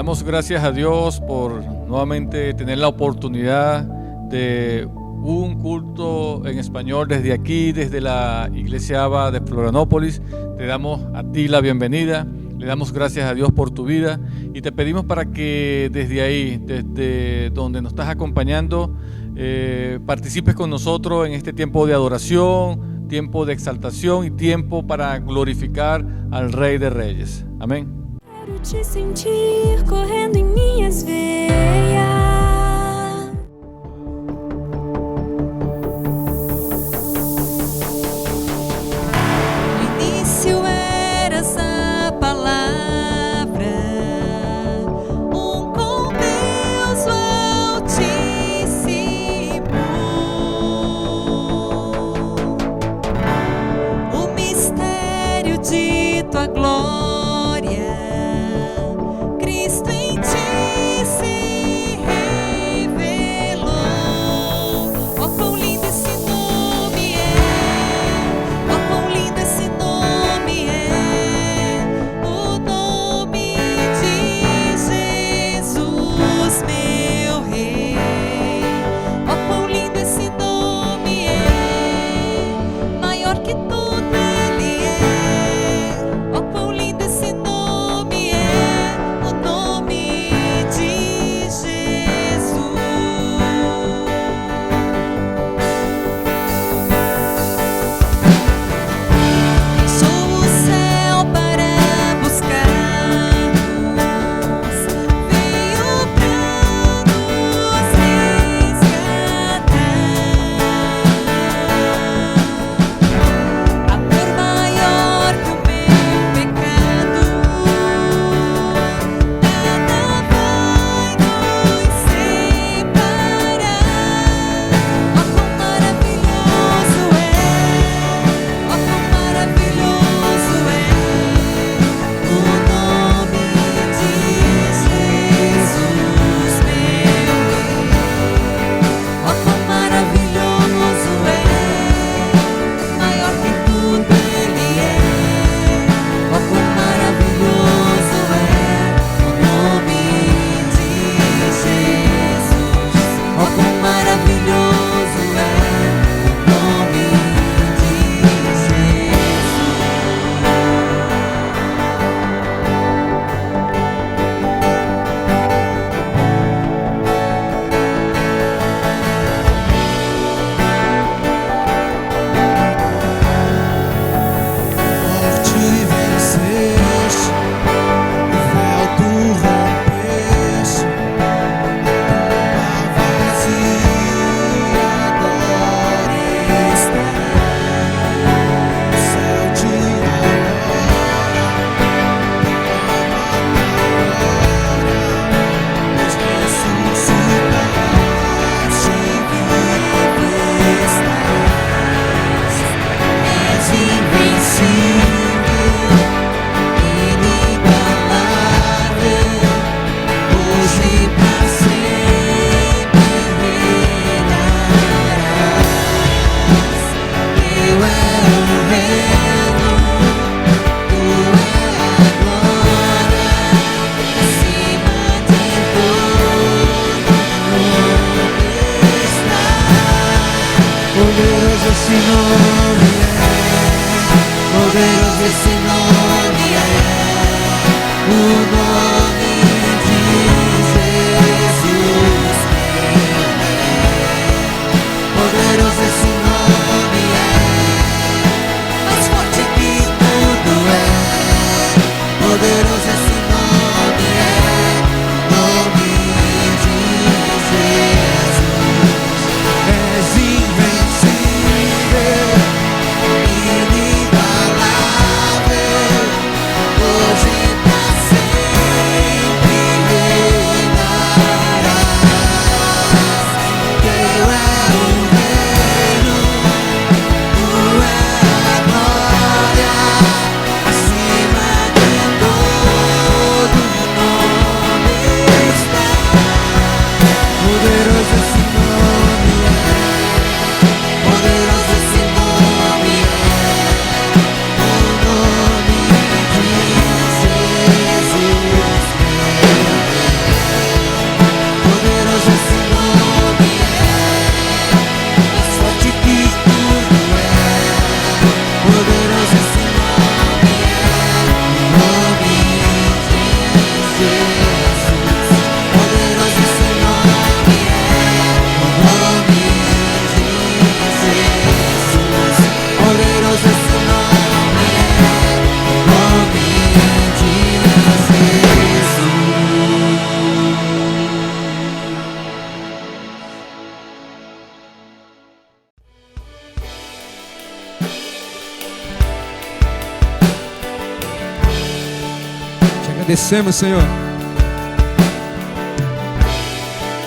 Damos gracias a Dios por nuevamente tener la oportunidad de un culto en español desde aquí, desde la Iglesia ABA de Florianópolis. Te damos a ti la bienvenida, le damos gracias a Dios por tu vida y te pedimos para que desde ahí, desde donde nos estás acompañando, participes con nosotros en este tiempo de adoración, tiempo de exaltación y tiempo para glorificar al Rey de Reyes. Amén. Quero te sentir correndo em minhas veias. No início eras a palavra, com Deus o Altíssimo. O mistério de tua glória. Inigualável. Agradecemos, Senhor,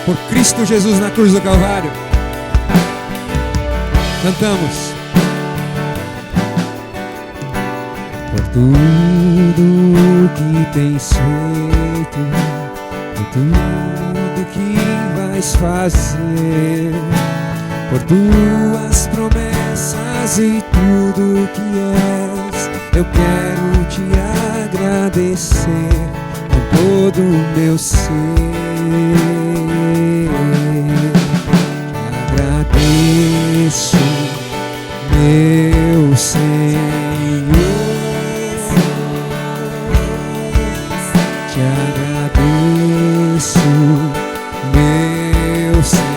por Cristo Jesus na cruz do Calvário. Cantamos. Por tudo que tens feito, por tudo que vais fazer, por tuas promessas e tudo que és, eu quero te agradecer com todo o meu ser. Te agradeço, meu Senhor. Te agradeço, meu Senhor.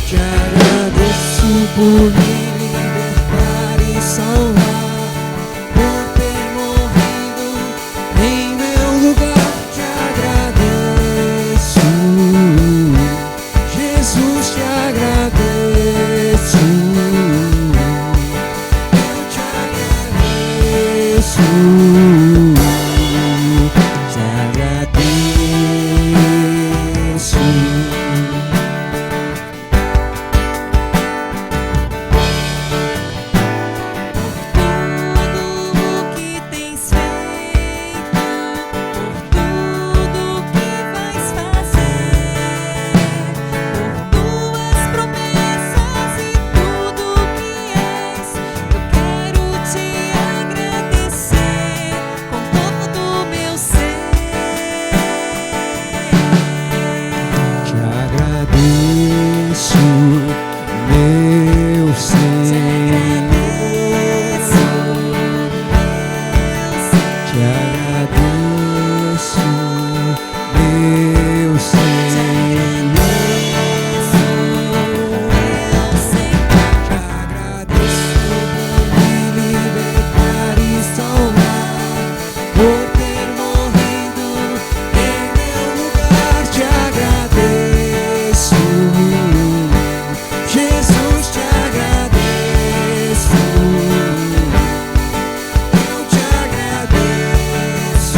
Te agradeço por me libertar e salvar, por ter morrido em meu lugar. Te agradeço, Jesus, te agradeço. Te agradeço. Tudo que tens feito, por tudo que vais fazer, por tuas promessas e tudo que és, eu quero te agradecer com todo o meu ser. Te agradeço, meu Senhor. Te agradeço, meu Senhor. Te agradeço por me libertar e salvar, por ter morrido em meu lugar. Te agradeço, Jesus, te agradeço. Eu te agradeço,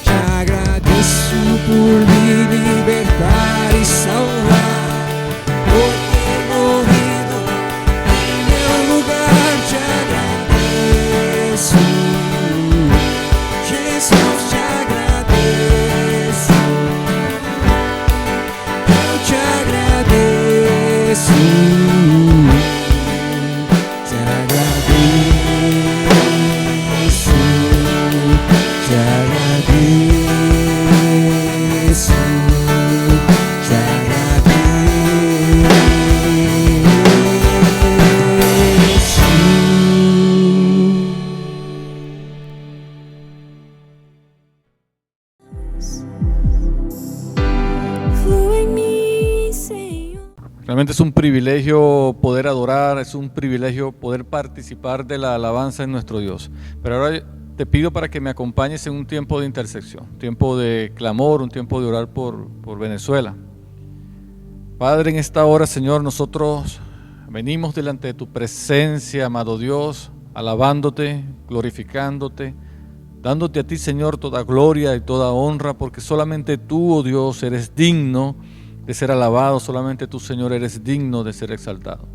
te agradeço por me libertar e salvar, por ter morrido em meu lugar. Te agradeço, Jesus, te agradeço. Eu te agradeço, te agradeço, te agradeço, te Flui em mim, Senhor. Realmente es un privilegio poder adorar, es un privilegio poder participar de la alabanza en nuestro Dios. Pero ahora te pido para que me acompañes en un tiempo de intersección, un tiempo de clamor, un tiempo de orar por Venezuela. Padre, en esta hora, Señor, nosotros venimos delante de tu presencia, amado Dios, alabándote, glorificándote, dándote a ti, Señor, toda gloria y toda honra, porque solamente tú, oh Dios, eres digno de ser alabado, solamente tú, Señor, eres digno de ser exaltado.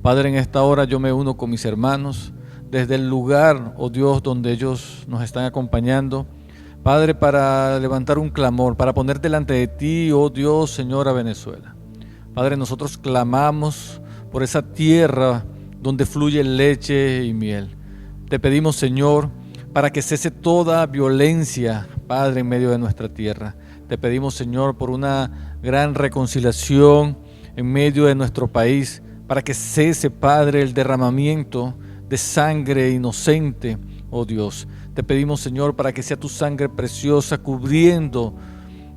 Padre, en esta hora yo me uno con mis hermanos, desde el lugar, oh Dios, donde ellos nos están acompañando, Padre, para levantar un clamor, para poner delante de ti, oh Dios, Señor, a Venezuela. Padre, nosotros clamamos por esa tierra donde fluye leche y miel. Te pedimos, Señor, para que cese toda violencia, Padre, en medio de nuestra tierra. Te pedimos, Señor, por una gran reconciliación en medio de nuestro país, para que cese, Padre, el derramamiento de sangre inocente, oh Dios. Te pedimos, Señor, para que sea tu sangre preciosa cubriendo,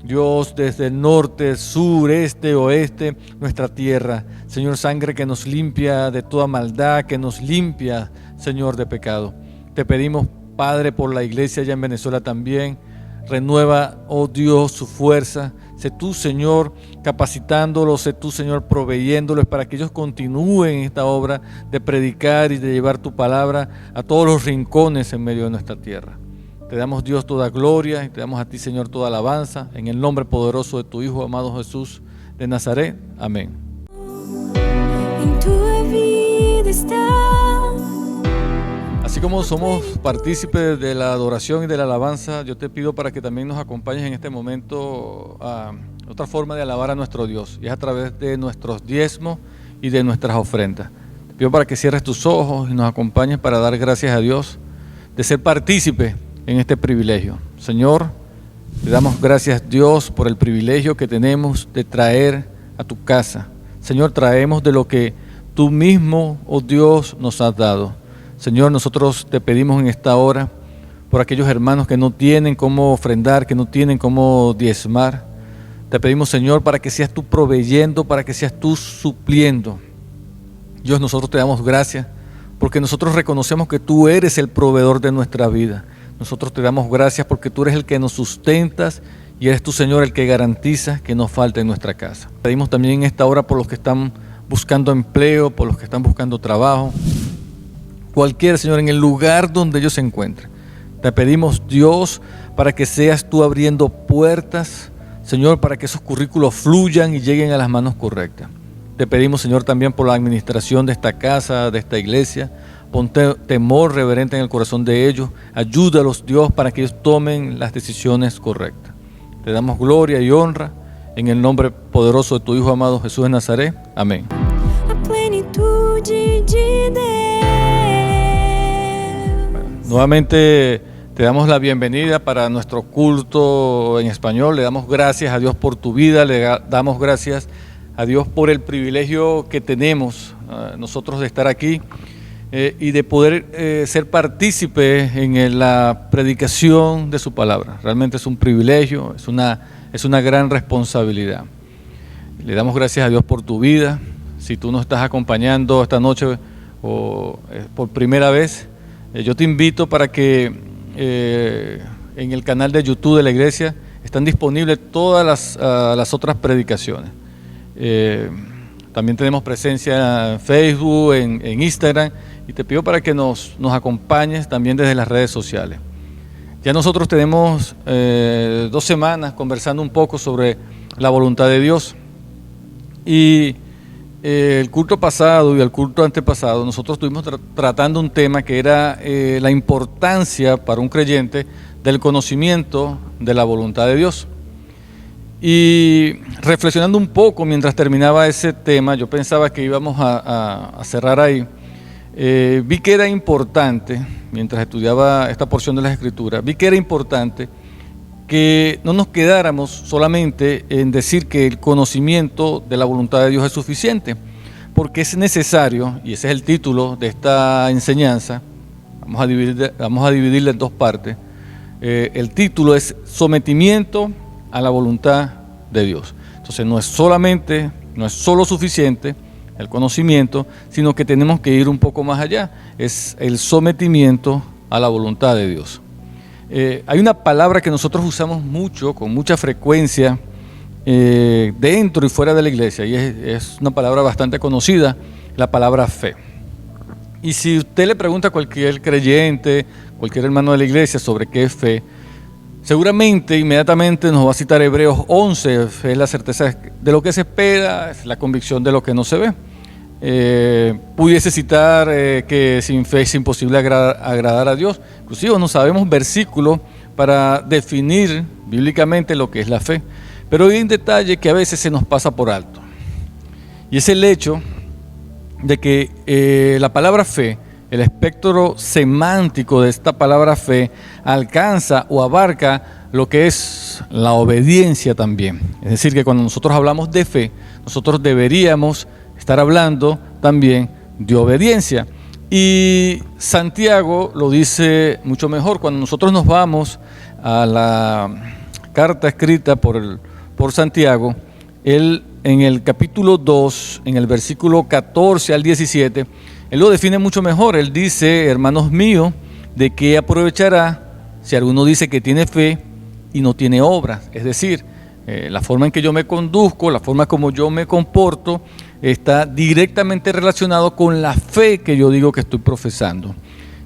Dios, desde el norte, sur, este, oeste, nuestra tierra. Señor, sangre que nos limpia de toda maldad, que nos limpia, Señor, de pecado. Te pedimos, Padre, por la iglesia allá en Venezuela también, renueva, oh Dios, su fuerza. Sé tú, Señor, capacitándolos, sé tú, Señor, proveyéndoles para que ellos continúen esta obra de predicar y de llevar tu palabra a todos los rincones en medio de nuestra tierra. Te damos, Dios, toda gloria y te damos a ti, Señor, toda alabanza, en el nombre poderoso de tu Hijo, amado Jesús de Nazaret. Amén. Em tua vida está. Así como somos partícipes de la adoración y de la alabanza, yo te pido para que también nos acompañes en este momento a otra forma de alabar a nuestro Dios, y es a través de nuestros diezmos y de nuestras ofrendas. Te pido para que cierres tus ojos y nos acompañes para dar gracias a Dios de ser partícipe en este privilegio. Señor, te damos gracias, Dios, por el privilegio que tenemos de traer a tu casa. Señor, traemos de lo que tú mismo, oh Dios, nos has dado. Señor, nosotros te pedimos en esta hora por aquellos hermanos que no tienen cómo ofrendar, que no tienen cómo diezmar. Te pedimos, Señor, para que seas tú proveyendo, para que seas tú supliendo. Dios, nosotros te damos gracias porque nosotros reconocemos que tú eres el proveedor de nuestra vida. Nosotros te damos gracias porque tú eres el que nos sustentas y eres tú, Señor, el que garantiza que no falte en nuestra casa. Pedimos también en esta hora por los que están buscando empleo, por los que están buscando trabajo. Cualquiera, Señor, en el lugar donde ellos se encuentren. Te pedimos, Dios, para que seas tú abriendo puertas, Señor, para que esos currículos fluyan y lleguen a las manos correctas. Te pedimos, Señor, también por la administración de esta casa, de esta iglesia. Pon temor reverente en el corazón de ellos. Ayúdalos, Dios, para que ellos tomen las decisiones correctas. Te damos gloria y honra en el nombre poderoso de tu Hijo amado Jesús de Nazaret. Amén. A plenitude de Deus. Nuevamente te damos la bienvenida para nuestro culto en español. Le damos gracias a Dios por tu vida, le damos gracias a Dios por el privilegio que tenemos nosotros de estar aquí y de poder ser partícipes en la predicación de su palabra. Realmente es un privilegio, es una gran responsabilidad. Le damos gracias a Dios por tu vida. Si tú nos estás acompañando esta noche o por primera vez, yo te invito para que en el canal de YouTube de la iglesia están disponibles todas las otras predicaciones. También tenemos presencia en Facebook, en Instagram, y te pido para que nos acompañes también desde las redes sociales. Ya nosotros tenemos 2 semanas conversando un poco sobre la voluntad de Dios, y el culto pasado y el culto antepasado nosotros estuvimos tratando un tema que era la importancia para un creyente del conocimiento de la voluntad de Dios. Y reflexionando un poco mientras terminaba ese tema, yo pensaba que íbamos a cerrar ahí. Vi que era importante, mientras estudiaba esta porción de las Escrituras, vi que era importante que no nos quedáramos solamente en decir que el conocimiento de la voluntad de Dios es suficiente, porque es necesario, y ese es el título de esta enseñanza. Vamos a dividirla en 2 partes. El título es Sometimiento a la voluntad de Dios. Entonces no es solo suficiente el conocimiento, sino que tenemos que ir un poco más allá. Es el sometimiento a la voluntad de Dios. Hay una palabra que nosotros usamos mucho, con mucha frecuencia, dentro y fuera de la iglesia, y es una palabra bastante conocida, la palabra fe. Y si usted le pregunta a cualquier creyente, cualquier hermano de la iglesia sobre qué es fe, seguramente inmediatamente nos va a citar Hebreos 11, fe es la certeza de lo que se espera, es la convicción de lo que no se ve. Pudiese citar que sin fe es imposible agradar a Dios. Inclusive no sabemos versículos para definir bíblicamente lo que es la fe. Pero hay un detalle que a veces se nos pasa por alto, y es el hecho de que la palabra fe, el espectro semántico de esta palabra fe, alcanza o abarca lo que es la obediencia también. Es decir, que cuando nosotros hablamos de fe, nosotros deberíamos estar hablando también de obediencia. Y Santiago lo dice mucho mejor. Cuando nosotros nos vamos a la carta escrita por Santiago, él en el capítulo 2, en el versículo 14 al 17, él lo define mucho mejor. Él dice: hermanos míos, ¿de qué aprovechará si alguno dice que tiene fe y no tiene obras. Es decir, la forma en que yo me conduzco, la forma como yo me comporto, está directamente relacionado con la fe que yo digo que estoy profesando.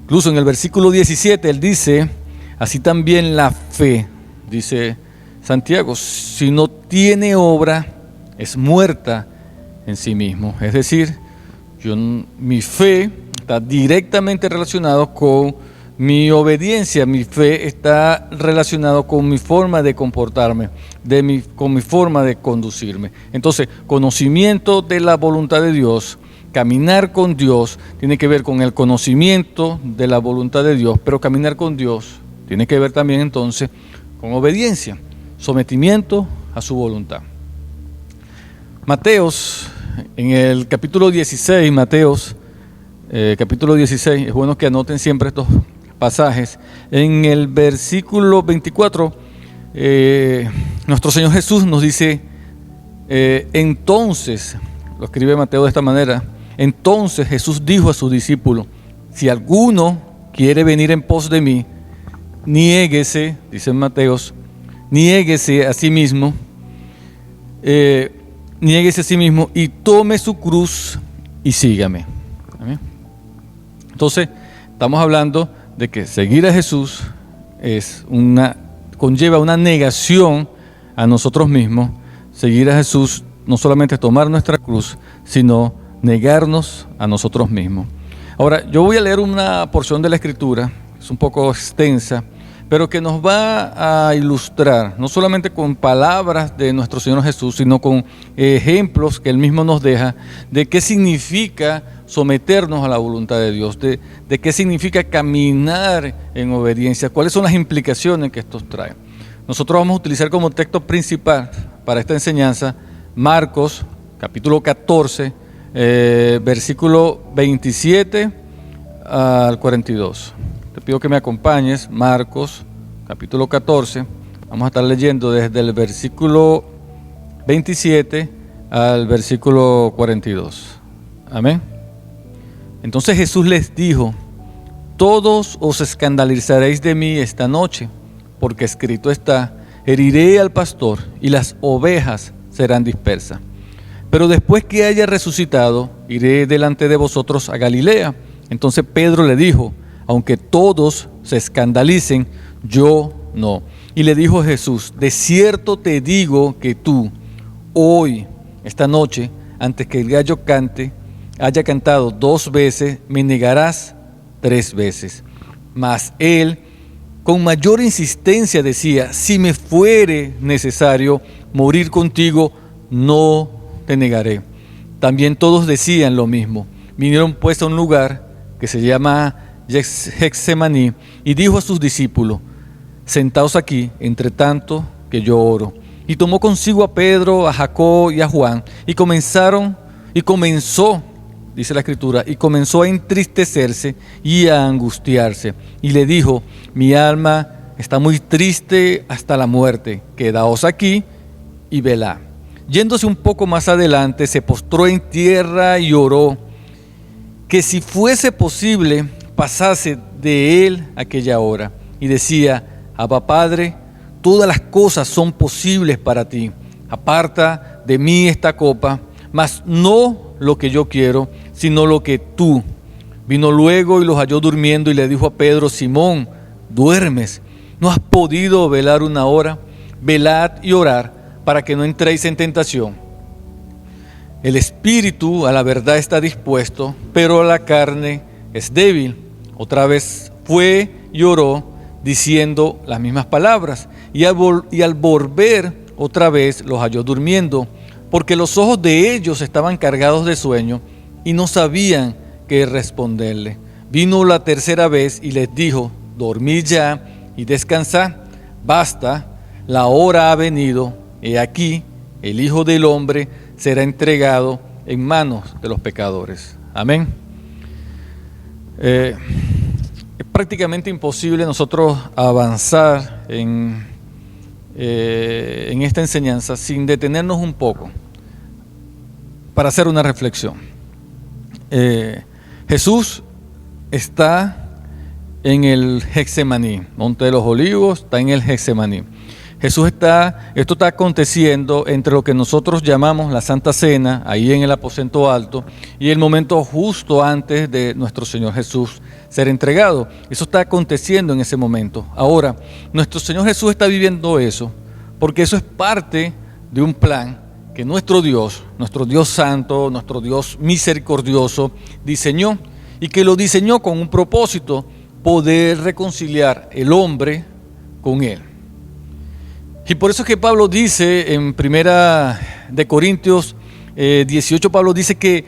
Incluso en el versículo 17 él dice, así también la fe, dice Santiago, si no tiene obra, es muerta en sí mismo. Es decir, mi fe está directamente relacionado con mi obediencia, mi fe está relacionado con mi forma de comportarme, con mi forma de conducirme. Entonces, conocimiento de la voluntad de Dios, caminar con Dios, tiene que ver con el conocimiento de la voluntad de Dios, pero caminar con Dios tiene que ver también entonces con obediencia, sometimiento a su voluntad. Mateos, en el capítulo 16, capítulo 16, es bueno que anoten siempre estos pasajes. En el versículo 24, nuestro Señor Jesús nos dice, entonces, lo escribe Mateo de esta manera, entonces Jesús dijo a sus discípulos, si alguno quiere venir en pos de mí, niéguese, dice Mateos, niéguese a sí mismo y tome su cruz y sígame. ¿Amén? Entonces, estamos hablando de que seguir a Jesús conlleva una negación a nosotros mismos. Seguir a Jesús no solamente es tomar nuestra cruz, sino negarnos a nosotros mismos. Ahora, yo voy a leer una porción de la Escritura, es un poco extensa, pero que nos va a ilustrar, no solamente con palabras de nuestro Señor Jesús, sino con ejemplos que Él mismo nos deja de qué significa someternos a la voluntad de Dios, de qué significa caminar en obediencia, cuáles son las implicaciones que esto trae. Nosotros vamos a utilizar como texto principal para esta enseñanza Marcos, capítulo 14, versículo 27 al 42. Te pido que me acompañes, Marcos, capítulo 14. Vamos a estar leyendo desde el versículo 27 al versículo 42. Amén. Entonces Jesús les dijo, todos os escandalizaréis de mí esta noche, porque escrito está, heriré al pastor y las ovejas serán dispersas. Pero después que haya resucitado, iré delante de vosotros a Galilea. Entonces Pedro le dijo, aunque todos se escandalicen, yo no. Y le dijo Jesús, de cierto te digo que tú, hoy, esta noche, antes que el gallo haya cantado 2 veces, me negarás 3 veces. Mas él, con mayor insistencia decía, si me fuere necesario morir contigo, no te negaré. También todos decían lo mismo. Vinieron pues a un lugar que se llama Getsemaní y dijo a sus discípulos, sentaos aquí, entre tanto que yo oro. Y tomó consigo a Pedro, a Jacob y a Juan y comenzó, dice la Escritura, y comenzó a entristecerse y a angustiarse. Y le dijo, mi alma está muy triste hasta la muerte, quedaos aquí y velad. Yéndose un poco más adelante, se postró en tierra y oró, que si fuese posible, pasase de él aquella hora. Y decía, Abba Padre, todas las cosas son posibles para ti. Aparta de mí esta copa, mas no lo que yo quiero, sino lo que tú. Vino luego y los halló durmiendo y le dijo a Pedro, Simón, ¿duermes? ¿No has podido velar 1 hora? Velad y orad para que no entréis en tentación. El espíritu a la verdad está dispuesto, pero la carne es débil. Otra vez fue y oró, diciendo las mismas palabras. Y al volver otra vez los halló durmiendo, porque los ojos de ellos estaban cargados de sueño y no sabían qué responderle. Vino la tercera vez y les dijo, dormid ya y descansad, basta, la hora ha venido, he aquí, el Hijo del Hombre será entregado en manos de los pecadores. Amén. Es prácticamente imposible nosotros avanzar en esta enseñanza sin detenernos un poco para hacer una reflexión. Jesús está en el Getsemaní, Monte de los Olivos, está en el Getsemaní. esto está aconteciendo entre lo que nosotros llamamos la Santa Cena, ahí en el aposento alto, y el momento justo antes de nuestro Señor Jesús ser entregado. Eso está aconteciendo en ese momento. Ahora, nuestro Señor Jesús está viviendo eso, porque eso es parte de un plan que nuestro Dios Santo, nuestro Dios misericordioso, diseñó, y que lo diseñó con un propósito: poder reconciliar el hombre con Él. Y por eso es que Pablo dice en 1 Corintios 18, Pablo dice que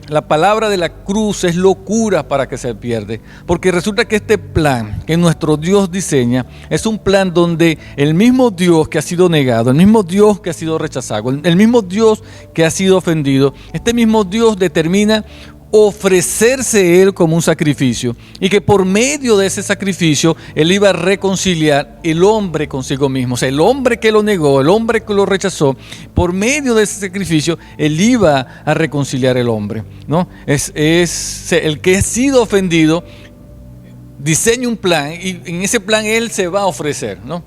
la palabra de la cruz es locura para que se pierde, porque resulta que este plan que nuestro Dios diseña es un plan donde el mismo Dios que ha sido negado, el mismo Dios que ha sido rechazado, el mismo Dios que ha sido ofendido, este mismo Dios determina ofrecerse Él como un sacrificio, y que por medio de ese sacrificio Él iba a reconciliar el hombre consigo mismo. O sea, el hombre que lo negó, el hombre que lo rechazó, por medio de ese sacrificio Él iba a reconciliar el hombre, ¿no? Es el que ha sido ofendido diseña un plan, y en ese plan Él se va a ofrecer, ¿no?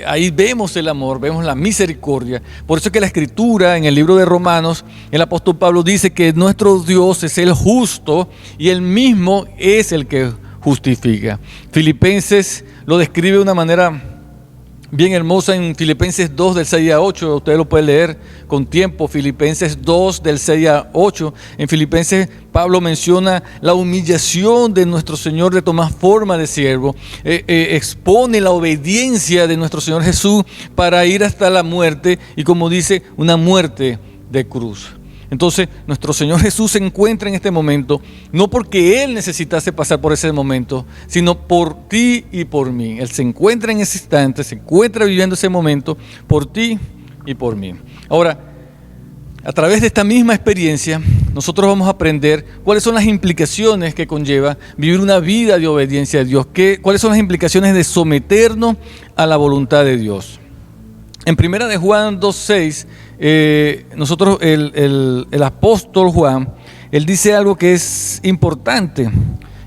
Ahí vemos el amor, vemos la misericordia. Por eso es que la Escritura, en el libro de Romanos, el apóstol Pablo dice que nuestro Dios es el justo y Él mismo es el que justifica. Filipenses lo describe de una manera bien hermosa en Filipenses 2 del 6 a 8, usted lo puede leer con tiempo. Filipenses 2 del 6 a 8, en Filipenses Pablo menciona la humillación de nuestro Señor de tomar forma de siervo, expone la obediencia de nuestro Señor Jesús para ir hasta la muerte, y como dice, una muerte de cruz. Entonces, nuestro Señor Jesús se encuentra en este momento, no porque Él necesitase pasar por ese momento, sino por ti y por mí. Él se encuentra en ese instante, se encuentra viviendo ese momento por ti y por mí. Ahora, a través de esta misma experiencia, nosotros vamos a aprender cuáles son las implicaciones que conlleva vivir una vida de obediencia a Dios, cuáles son las implicaciones de someternos a la voluntad de Dios. En 1 de Juan 2:6, nosotros, el apóstol Juan, él dice algo que es importante,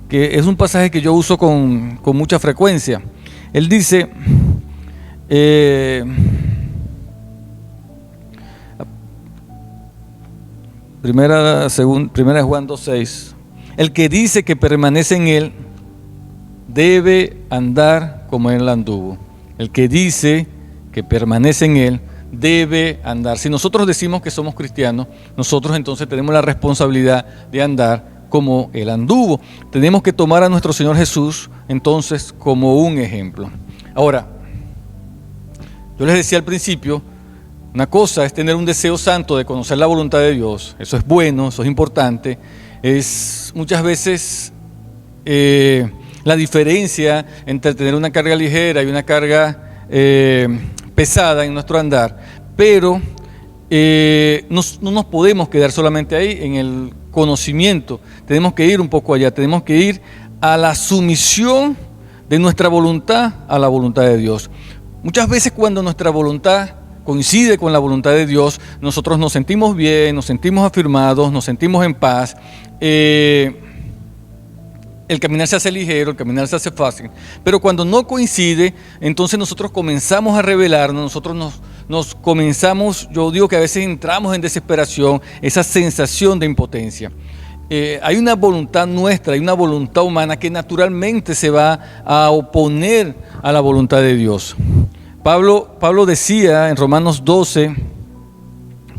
que es un pasaje que yo uso con mucha frecuencia. Él dice, primera de Juan 2:6, el que dice que permanece en Él debe andar como Él anduvo. El que dice que permanece en Él debe andar. Si nosotros decimos que somos cristianos, nosotros entonces tenemos la responsabilidad de andar como Él anduvo. Tenemos que tomar a nuestro Señor Jesús entonces como un ejemplo. Ahora, yo les decía al principio, una cosa es tener un deseo santo de conocer la voluntad de Dios. Eso es bueno, eso es importante. Es muchas veces la diferencia entre tener una carga ligera y una carga pesada en nuestro andar, pero no nos podemos quedar solamente ahí en el conocimiento. Tenemos que ir un poco allá, tenemos que ir a la sumisión de nuestra voluntad a la voluntad de Dios. Muchas veces cuando nuestra voluntad coincide con la voluntad de Dios, nosotros nos sentimos bien, nos sentimos afirmados, nos sentimos en paz. El caminar se hace ligero, el caminar se hace fácil, pero cuando no coincide, entonces nosotros comenzamos a rebelarnos, nosotros nos comenzamos, yo digo que a veces entramos en desesperación, esa sensación de impotencia. Hay una voluntad nuestra, hay una voluntad humana que naturalmente se va a oponer a la voluntad de Dios. Pablo decía en Romanos 12,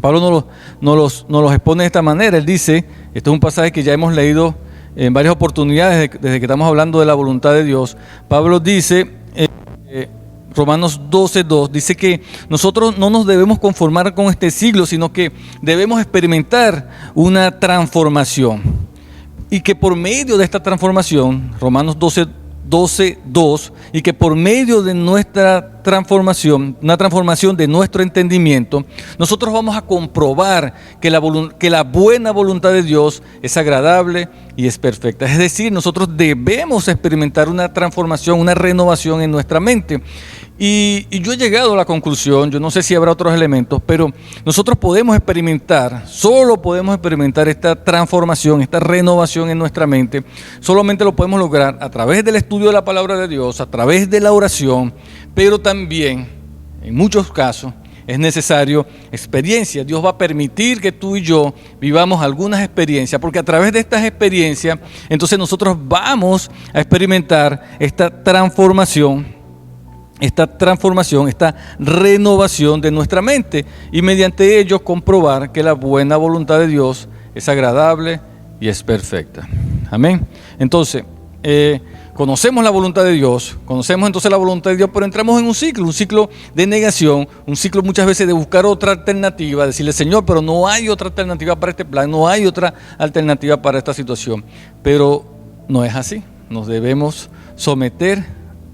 Pablo nos los expone de esta manera. Él dice, este es un pasaje que ya hemos leído en varias oportunidades desde que estamos hablando de la voluntad de Dios. Pablo dice, Romanos 12:2, dice que nosotros no nos debemos conformar con este siglo, sino que debemos experimentar una transformación. Y que por medio de esta transformación, Romanos 12:2, y que por medio de nuestra transformación, una transformación de nuestro entendimiento, nosotros vamos a comprobar que la buena voluntad de Dios es agradable y es perfecta. Es decir, nosotros debemos experimentar una transformación, una renovación en nuestra mente. Y yo he llegado a la conclusión, yo no sé si habrá otros elementos, pero nosotros solo podemos experimentar esta transformación, esta renovación en nuestra mente. Solamente lo podemos lograr a través del estudio de la palabra de Dios, a través de la oración, pero también, en muchos casos, es necesario experiencia. Dios va a permitir que tú y yo vivamos algunas experiencias, porque a través de estas experiencias, entonces nosotros vamos a experimentar esta transformación, esta renovación de nuestra mente, y mediante ello comprobar que la buena voluntad de Dios es agradable y es perfecta. Amén. Entonces, conocemos la voluntad de Dios, conocemos entonces la voluntad de Dios, pero entramos en un ciclo de negación, un ciclo muchas veces de buscar otra alternativa, decirle: Señor, pero no hay otra alternativa para este plan, no hay otra alternativa para esta situación. Pero no es así, nos debemos someter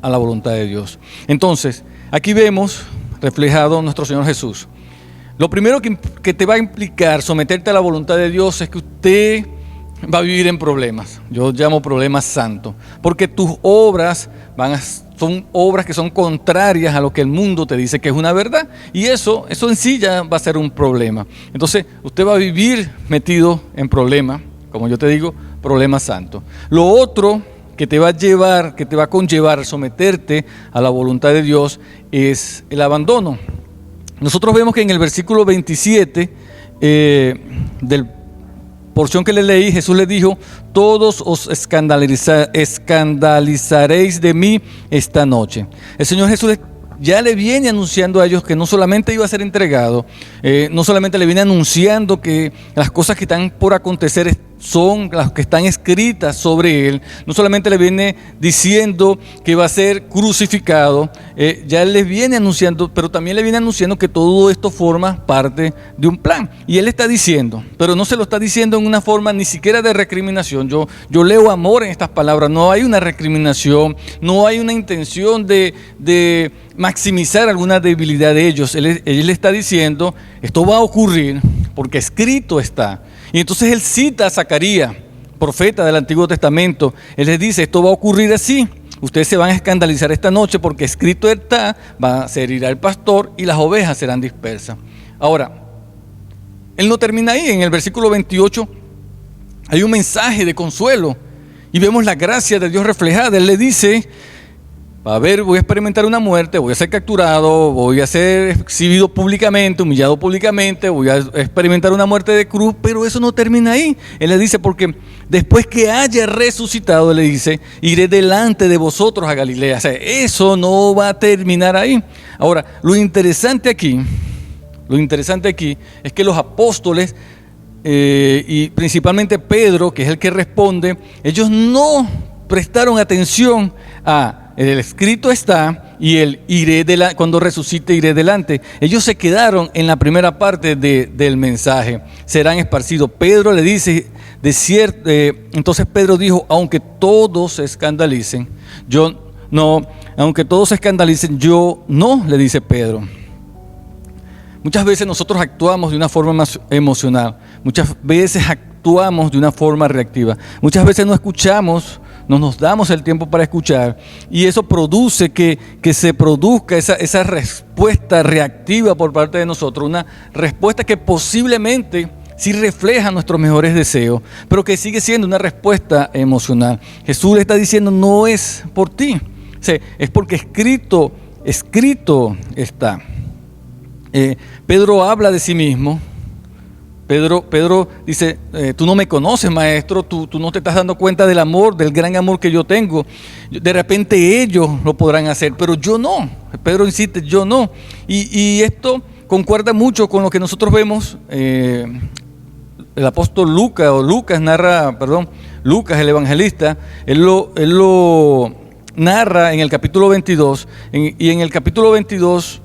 a la voluntad de Dios. Entonces, aquí vemos reflejado nuestro Señor Jesús. Lo primero que te va a implicar someterte a la voluntad de Dios es que usted va a vivir en problemas. Yo llamo problemas santos, porque tus obras son obras que son contrarias a lo que el mundo te dice que es una verdad, y eso en sí ya va a ser un problema. Entonces usted va a vivir metido en problemas, como yo te digo, problemas santos. Lo otro que te va a conllevar a someterte a la voluntad de Dios es el abandono. Nosotros vemos que en el versículo 27 del porción que le leí, Jesús le dijo: todos os escandalizaréis de mí esta noche. El Señor Jesús ya le viene anunciando a ellos que no solamente iba a ser entregado, no solamente le viene anunciando que las cosas que están por acontecer son las que están escritas sobre él, no solamente le viene diciendo que va a ser crucificado, ya él les viene anunciando, pero también le viene anunciando que todo esto forma parte de un plan. Y él está diciendo, pero no se lo está diciendo en una forma ni siquiera de recriminación. Yo leo amor en estas palabras, no hay una recriminación, no hay una intención de maximizar alguna debilidad de ellos. Él le está diciendo: esto va a ocurrir porque escrito está. Y entonces él cita a Zacarías, profeta del Antiguo Testamento. Él les dice: esto va a ocurrir así. Ustedes se van a escandalizar esta noche porque escrito está, va a ser ir al pastor y las ovejas serán dispersas. Ahora, él no termina ahí. En el versículo 28 hay un mensaje de consuelo y vemos la gracia de Dios reflejada. Él le dice: voy a experimentar una muerte, voy a ser capturado, voy a ser exhibido públicamente, humillado públicamente, voy a experimentar una muerte de cruz, pero eso no termina ahí. Él le dice: porque después que haya resucitado, él le dice: iré delante de vosotros a Galilea. O sea, eso no va a terminar ahí. Ahora, lo interesante aquí es que los apóstoles, y principalmente Pedro, que es el que responde, ellos no prestaron atención a el escrito está y el cuando resucite iré delante. Ellos se quedaron en la primera parte del mensaje: serán esparcidos. Pedro le dice, entonces Pedro dijo: aunque todos se escandalicen, yo no, le dice Pedro. Muchas veces nosotros actuamos de una forma más emocional, muchas veces actuamos de una forma reactiva, muchas veces no escuchamos, no nos damos el tiempo para escuchar, y eso produce que se produzca esa respuesta reactiva por parte de nosotros, una respuesta que posiblemente sí refleja nuestros mejores deseos, pero que sigue siendo una respuesta emocional. Jesús le está diciendo: no es por ti, es porque escrito está. Pedro habla de sí mismo. Pedro dice: tú no me conoces, maestro, tú no te estás dando cuenta del amor, del gran amor que yo tengo. De repente ellos lo podrán hacer, pero yo no. Pedro insiste: yo no. Y esto concuerda mucho con lo que nosotros vemos. El apóstol Lucas, el evangelista, él lo narra en el capítulo 22, y en el capítulo 22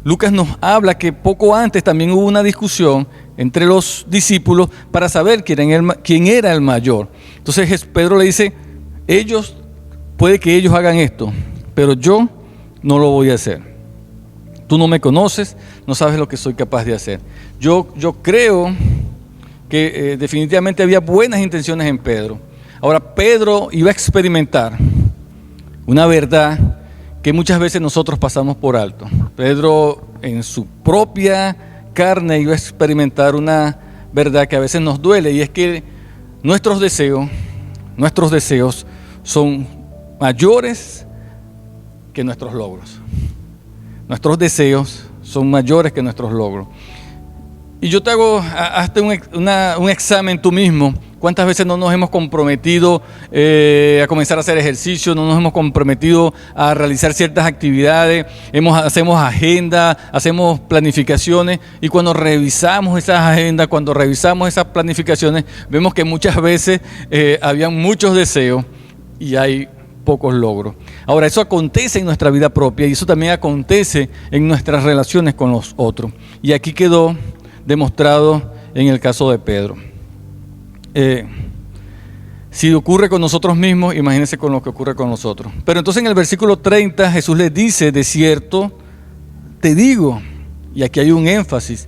Lucas nos habla que poco antes también hubo una discusión entre los discípulos para saber quién era el mayor. Entonces Pedro le dice: puede que ellos hagan esto, pero yo no lo voy a hacer. Tú no me conoces, no sabes lo que soy capaz de hacer. Yo creo que definitivamente había buenas intenciones en Pedro. Ahora, Pedro iba a experimentar una verdad que muchas veces nosotros pasamos por alto. Pedro, en su propia carne, iba a experimentar una verdad que a veces nos duele, y es que nuestros deseos son mayores que nuestros logros. Nuestros deseos son mayores que nuestros logros. Y yo te hago hasta un examen tú mismo. ¿Cuántas veces no nos hemos comprometido a comenzar a hacer ejercicio? No nos hemos comprometido a realizar ciertas actividades. Hacemos agenda, hacemos planificaciones. Y cuando revisamos esas agendas, cuando revisamos esas planificaciones, vemos que muchas veces habían muchos deseos y hay pocos logros. Ahora, eso acontece en nuestra vida propia y eso también acontece en nuestras relaciones con los otros. Y aquí quedó demostrado en el caso de Pedro. Si ocurre con nosotros mismos, imagínense con lo que ocurre con nosotros. Pero entonces en el versículo 30 Jesús les dice: de cierto te digo, y aquí hay un énfasis.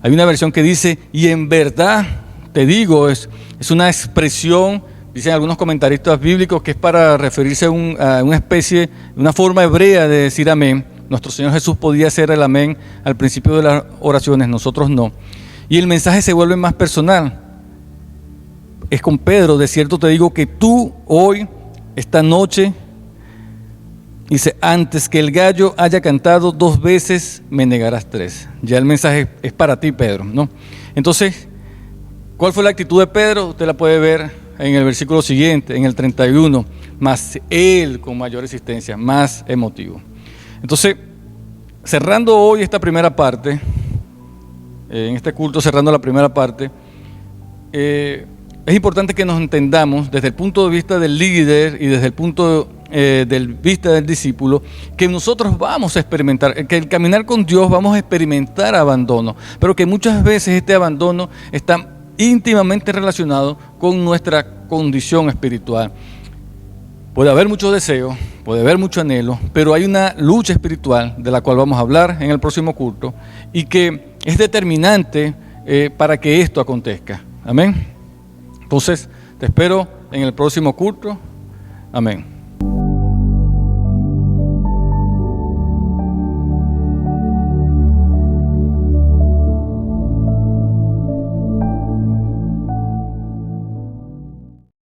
Hay una versión que dice: y en verdad te digo. Es una expresión, dicen algunos comentaristas bíblicos, que es para referirse a una especie, una forma hebrea de decir amén. Nuestro Señor Jesús podía hacer el amén al principio de las oraciones, nosotros no. Y el mensaje se vuelve más personal. Es con Pedro: de cierto te digo que tú hoy, esta noche, dice, antes que el gallo haya cantado 2 veces, me negarás 3. Ya el mensaje es para ti, Pedro, ¿no? Entonces, ¿cuál fue la actitud de Pedro? Usted la puede ver en el versículo siguiente, en el 31. Más él con mayor existencia, más emotivo. Entonces, cerrando hoy esta primera parte, en este culto cerrando la primera parte, es importante que nos entendamos desde el punto de vista del líder y desde el punto de vista del discípulo, que nosotros vamos a experimentar, que el caminar con Dios vamos a experimentar abandono, pero que muchas veces este abandono está íntimamente relacionado con nuestra condición espiritual. Puede haber mucho deseo, puede haber mucho anhelo, pero hay una lucha espiritual de la cual vamos a hablar en el próximo culto y que es determinante para que esto acontezca. Amén. Entonces, te espero en el próximo culto. Amén.